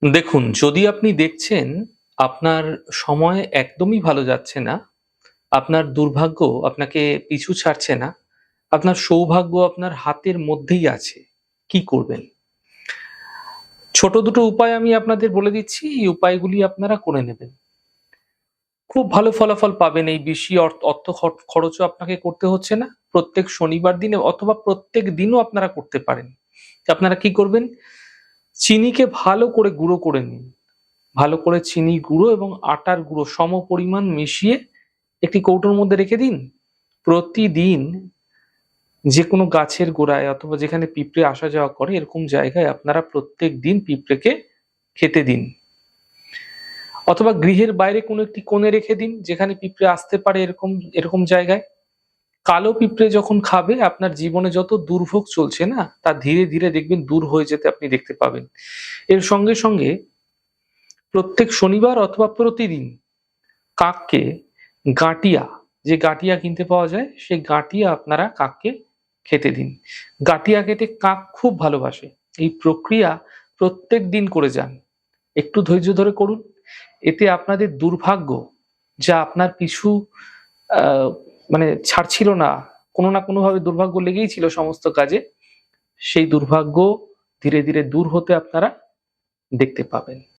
দেখুন, যদি আপনি দেখছেন আপনার সময় একদমই ভালো যাচ্ছে না, আপনার দুর্ভাগ্য আপনাকে পিছু ছাড়ছে না, আপনার সৌভাগ্য আপনার হাতের মধ্যেই আছে, কি করবেন? ছোট দুটো উপায় আমি আপনাদের বলে দিচ্ছি, এই উপায়গুলি আপনারা করে নেবেন। খুব ভালো ফলাফল পাবেন, এই বেশি অর্থ খরচও আপনাকে করতে হচ্ছে না। প্রত্যেক শনিবার দিনে অথবা প্রত্যেক দিনও আপনারা করতে পারেন। আপনারা কি করবেন? চিনিকে ভালো করে গুঁড়ো করে নিন। ভালো করে চিনি গুঁড়ো এবং আটার গুঁড়ো সমপরিমাণ মিশিয়ে একটি কৌটোর মধ্যে রেখে দিন। প্রতিদিন যেকোনো গাছের গোড়ায় অথবা যেখানে পিঁপড়ে আসা যাওয়া করে এরকম জায়গায় আপনারা প্রত্যেকদিন পিঁপড়েকে খেতে দিন। অথবা গৃহের বাইরে কোনো একটি কোণে রেখে দিন যেখানে পিঁপড়ে আসতে পারে এরকম এরকম জায়গায়। কালো পিঁপড়ে যখন খাবে আপনার জীবনে যত দুর্ভোগ চলছে না তা ধীরে, ধীরে দেখবেন দূর হয়ে যেতে আপনি দেখতে পাবেন। এর সঙ্গে, সঙ্গে প্রত্যেক শনিবার অথবা প্রতিদিন কাককে গাঁটিয়া, যে গাঁটিয়া কিনতে পাওয়া যায় সেই গাঁটিয়া আপনারা কাককে খেতে দিন। গাঁটিয়া খেতে কাক খুব ভালোবাসে। এই প্রক্রিয়া প্রত্যেকদিন করে যান। একটু ধৈর্য ধরে করুন। এতে আপনাদের দুর্ভাগ্য যা আপনার পিছু আ মানে ছাড়ছিল না, কোনো না কোনোভাবে দুর্ভাগ্য লেগেই ছিল সমস্ত কাজে, সেই দুর্ভাগ্য ধীরে, ধীরে দূর হতে আপনারা দেখতে পাবেন।